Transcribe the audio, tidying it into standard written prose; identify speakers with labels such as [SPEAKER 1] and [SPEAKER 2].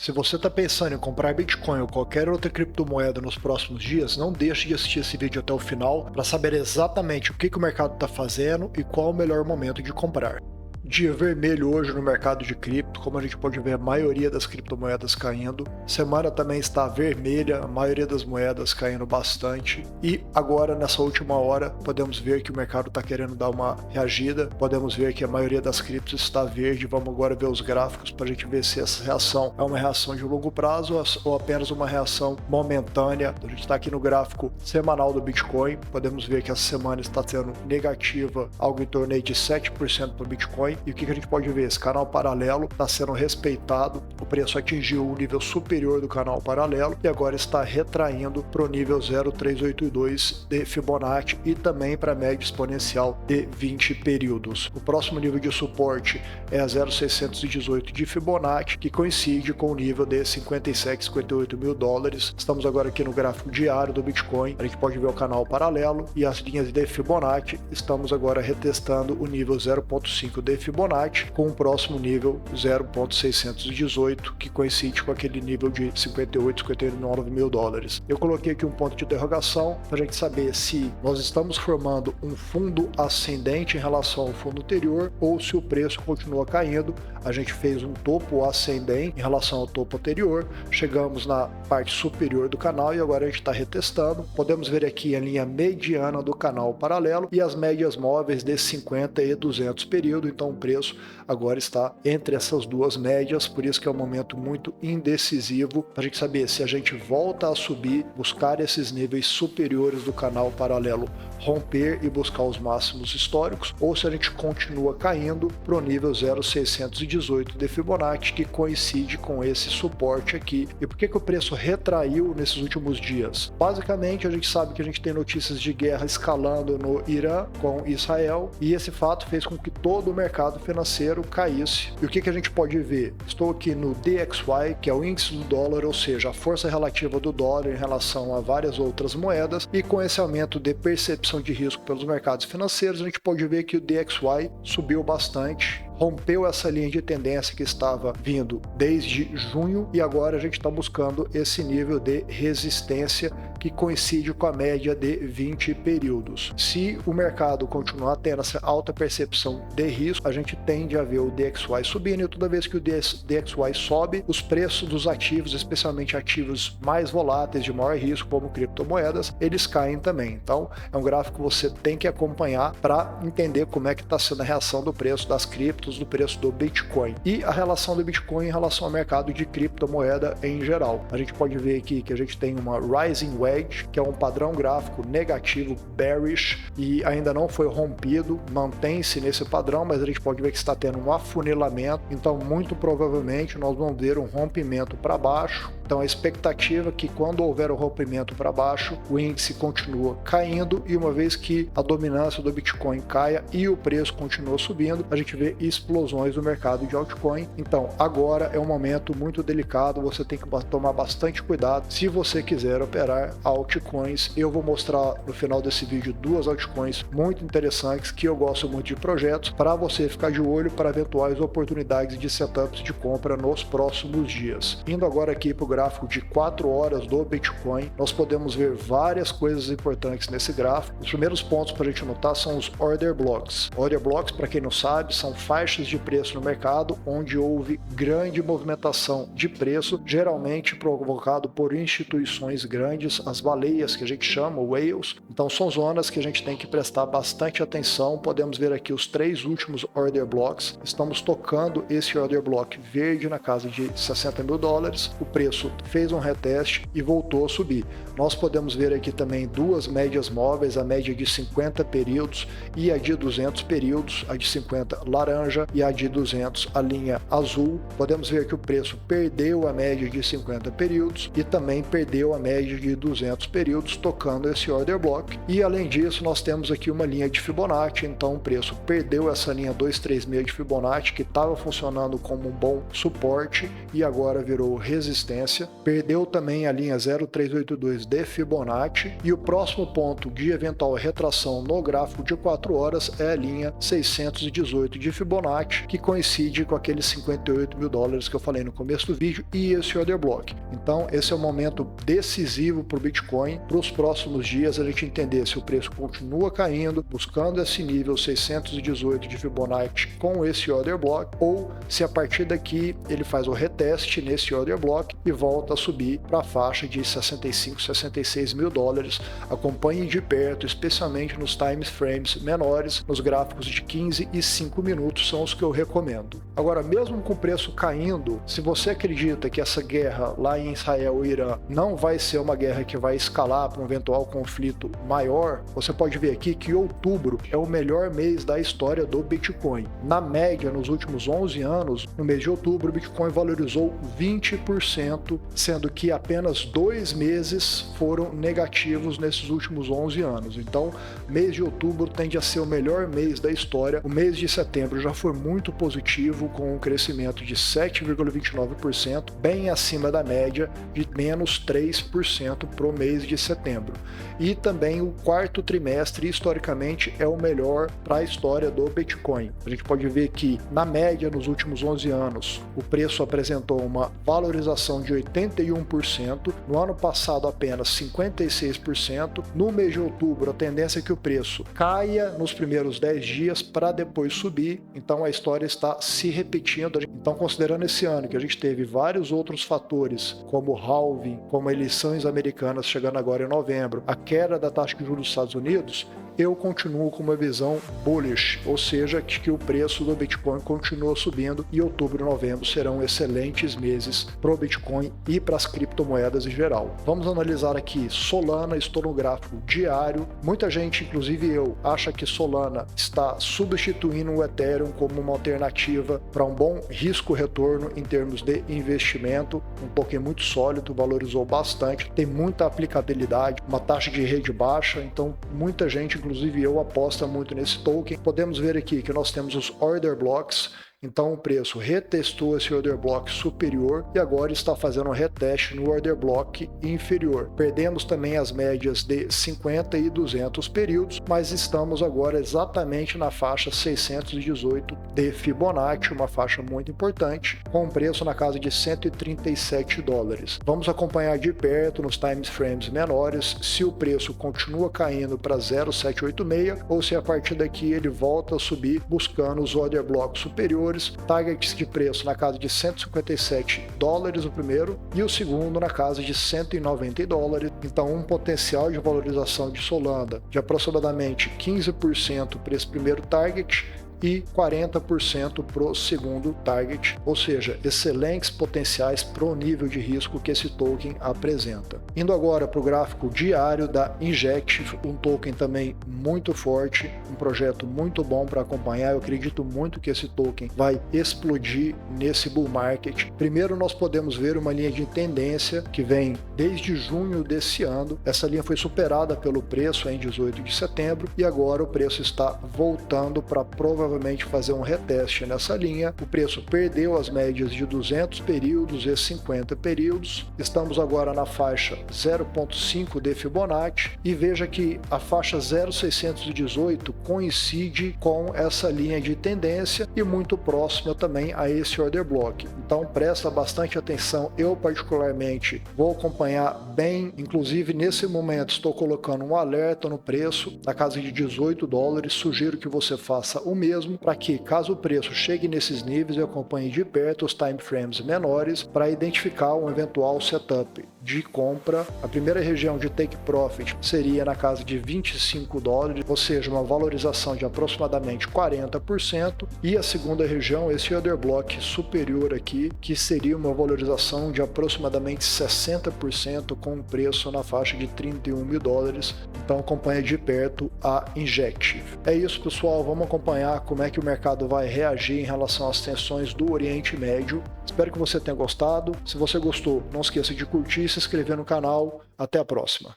[SPEAKER 1] Se você está pensando em comprar Bitcoin ou qualquer outra criptomoeda nos próximos dias, não deixe de assistir esse vídeo até o final para saber exatamente o que o mercado está fazendo e qual o melhor momento de comprar. Dia vermelho hoje no mercado de cripto, como a gente pode ver a maioria das criptomoedas caindo. Semana também está vermelha, a maioria das moedas caindo bastante. E agora nessa última hora podemos ver que o mercado está querendo dar uma reagida. Podemos ver que a maioria das criptos está verde. Vamos agora ver os gráficos para a gente ver se essa reação é uma reação de longo prazo ou apenas uma reação momentânea. A gente está aqui no gráfico semanal do Bitcoin. Podemos ver que essa semana está sendo negativa, algo em torno de 7% para o Bitcoin. E o que a gente pode ver? Esse canal paralelo está sendo respeitado, o preço atingiu o nível superior do canal paralelo e agora está retraindo para o nível 0,382 de Fibonacci e também para a média exponencial de 20 períodos. O próximo nível de suporte é a 0,618 de Fibonacci, que coincide com o nível de 57, 58 mil dólares. Estamos agora aqui no gráfico diário do Bitcoin, a gente pode ver o canal paralelo e as linhas de Fibonacci. Estamos agora retestando o nível 0,5 de Fibonacci com o próximo nível 0,618, que coincide com aquele nível de 58, 59 mil dólares. Eu coloquei aqui um ponto de interrogação para a gente saber se nós estamos formando um fundo ascendente em relação ao fundo anterior ou se o preço continua caindo. A gente fez um topo ascendente em relação ao topo anterior, chegamos na parte superior do canal e agora a gente está retestando. Podemos ver aqui a linha mediana do canal paralelo e as médias móveis de 50 e 200 períodos. Então o preço agora está entre essas duas médias, por isso que é um momento muito indecisivo para a gente saber se a gente volta a subir, buscar esses níveis superiores do canal paralelo, romper e buscar os máximos históricos, ou se a gente continua caindo para o nível 0,618 de Fibonacci, que coincide com esse suporte aqui. E por que o preço retraiu nesses últimos dias? Basicamente, a gente sabe que a gente tem notícias de guerra escalando no Irã com Israel, e esse fato fez com que todo o mercado financeiro caísse. E o que a gente pode ver? Estou aqui no DXY, que é o índice do dólar, ou seja, a força relativa do dólar em relação a várias outras moedas, e com esse aumento de percepção de risco pelos mercados financeiros, a gente pode ver que o DXY subiu bastante, rompeu essa linha de tendência que estava vindo desde junho e agora a gente está buscando esse nível de resistência que coincide com a média de 20 períodos. Se o mercado continuar tendo essa alta percepção de risco, a gente tende a ver o DXY subindo, e toda vez que o DXY sobe, os preços dos ativos, especialmente ativos mais voláteis de maior risco, como criptomoedas, eles caem também. Então é um gráfico que você tem que acompanhar para entender como é que está sendo a reação do preço das criptos, do preço do Bitcoin e a relação do Bitcoin em relação ao mercado de criptomoeda em geral. A gente pode ver aqui que a gente tem uma Rising Wedge, que é um padrão gráfico negativo, bearish, e ainda não foi rompido, mantém-se nesse padrão, mas a gente pode ver que está tendo um afunilamento, então muito provavelmente nós vamos ver um rompimento para baixo. Então a expectativa é que quando houver o rompimento para baixo, o índice continua caindo, e uma vez que a dominância do Bitcoin caia e o preço continua subindo, a gente vê explosões no mercado de altcoin. Então agora é um momento muito delicado, você tem que tomar bastante cuidado se você quiser operar altcoins. Eu vou mostrar no final desse vídeo duas altcoins muito interessantes que eu gosto muito de projetos, para você ficar de olho para eventuais oportunidades de setups de compra nos próximos dias. Indo agora aqui para o gráfico de 4 horas do Bitcoin, nós podemos ver várias coisas importantes nesse gráfico. Os primeiros pontos para a gente notar são os order blocks. Order blocks, para quem não sabe, são faixas de preço no mercado onde houve grande movimentação de preço, geralmente provocado por instituições grandes, as baleias que a gente chama, whales. Então são zonas que a gente tem que prestar bastante atenção. Podemos ver aqui os 3 últimos order blocks. Estamos tocando esse order block verde na casa de 60 mil dólares. O preço fez um reteste e voltou a subir. Nós podemos ver aqui também duas médias móveis, a média de 50 períodos e a de 200 períodos, a de 50 laranja e a de 200 a linha azul. Podemos ver que o preço perdeu a média de 50 períodos e também perdeu a média de 200 períodos tocando esse order block. E além disso, nós temos aqui uma linha de Fibonacci, então o preço perdeu essa linha 236 de Fibonacci que estava funcionando como um bom suporte e agora virou resistência tendência, perdeu também a linha 0,382 de Fibonacci e o próximo ponto de eventual retração no gráfico de 4 horas é a linha 618 de Fibonacci, que coincide com aqueles 58 mil dólares que eu falei no começo do vídeo e esse order block. Então esse é o momento decisivo para o Bitcoin para os próximos dias, a gente entender se o preço continua caindo, buscando esse nível 618 de Fibonacci com esse order block, ou se a partir daqui ele faz o reteste nesse order block e volta a subir para a faixa de 65, 66 mil dólares. Acompanhe de perto, especialmente nos time frames menores, nos gráficos de 15 e 5 minutos são os que eu recomendo. Agora, mesmo com o preço caindo, se você acredita que essa guerra lá em Israel e Irã não vai ser uma guerra que vai escalar para um eventual conflito maior, você pode ver aqui que outubro é o melhor mês da história do Bitcoin. Na média, nos últimos 11 anos, no mês de outubro, o Bitcoin valorizou 20%, sendo que apenas 2 meses foram negativos nesses últimos 11 anos. Então, mês de outubro tende a ser o melhor mês da história. O mês de setembro já foi muito positivo, com um crescimento de 7,29%, bem acima da média de menos 3% para o mês de setembro. E também o quarto trimestre, historicamente, é o melhor para a história do Bitcoin. A gente pode ver que, na média, nos últimos 11 anos, o preço apresentou uma valorização de 81%, no ano passado apenas 56%, no mês de outubro a tendência é que o preço caia nos primeiros 10 dias para depois subir, então a história está se repetindo. Então, considerando esse ano que a gente teve vários outros fatores, como o halving, como eleições americanas chegando agora em novembro, a queda da taxa de juros dos Estados Unidos, eu continuo com uma visão bullish, ou seja, que o preço do Bitcoin continua subindo e outubro e novembro serão excelentes meses para o Bitcoin e para as criptomoedas em geral. Vamos analisar aqui Solana, estou no gráfico diário. Muita gente, inclusive eu, acha que Solana está substituindo o Ethereum como uma alternativa para um bom risco-retorno em termos de investimento. Um token muito sólido, valorizou bastante, tem muita aplicabilidade, uma taxa de rede baixa, então muita gente, inclusive eu, aposta muito nesse token. Podemos ver aqui que nós temos os order blocks. Então o preço retestou esse order block superior e agora está fazendo um reteste no order block inferior. Perdemos também as médias de 50 e 200 períodos, mas estamos agora exatamente na faixa 618 de Fibonacci, uma faixa muito importante, com um preço na casa de 137 dólares. Vamos acompanhar de perto nos time frames menores se o preço continua caindo para 0,786 ou se a partir daqui ele volta a subir buscando os order blocks superiores. Targets de preço na casa de 157 dólares o primeiro e o segundo na casa de 190 dólares. Então, um potencial de valorização de Solana de aproximadamente 15% para esse primeiro target e 40% para o segundo target, ou seja, excelentes potenciais para o nível de risco que esse token apresenta. Indo agora para o gráfico diário da Injective, um token também muito forte, um projeto muito bom para acompanhar. Eu acredito muito que esse token vai explodir nesse bull market. Primeiro, nós podemos ver uma linha de tendência que vem desde junho desse ano. Essa linha foi superada pelo preço em 18 de setembro e agora o preço está voltando para provavelmente fazer um reteste nessa linha. O preço perdeu as médias de 200 períodos e 50 períodos. Estamos agora na faixa 0,5 de Fibonacci e veja que a faixa 0,618 coincide com essa linha de tendência e muito próxima também a esse order block. Então presta bastante atenção. Eu particularmente vou acompanhar bem, inclusive nesse momento estou colocando um alerta no preço na casa de 18 dólares. Sugiro que você faça o mesmo para que, caso o preço chegue nesses níveis, eu acompanhe de perto os time frames menores para identificar um eventual setup de compra. A primeira região de take profit seria na casa de 25 dólares, ou seja, uma valorização de aproximadamente 40%, e a segunda região, esse order block superior aqui, que seria uma valorização de aproximadamente 60% com um preço na faixa de 31 mil dólares. Então acompanhe de perto a Injective. É isso, pessoal, vamos acompanhar como é que o mercado vai reagir em relação às tensões do Oriente Médio. Espero que você tenha gostado. Se você gostou, não esqueça de curtir e se inscrever no canal. Até a próxima.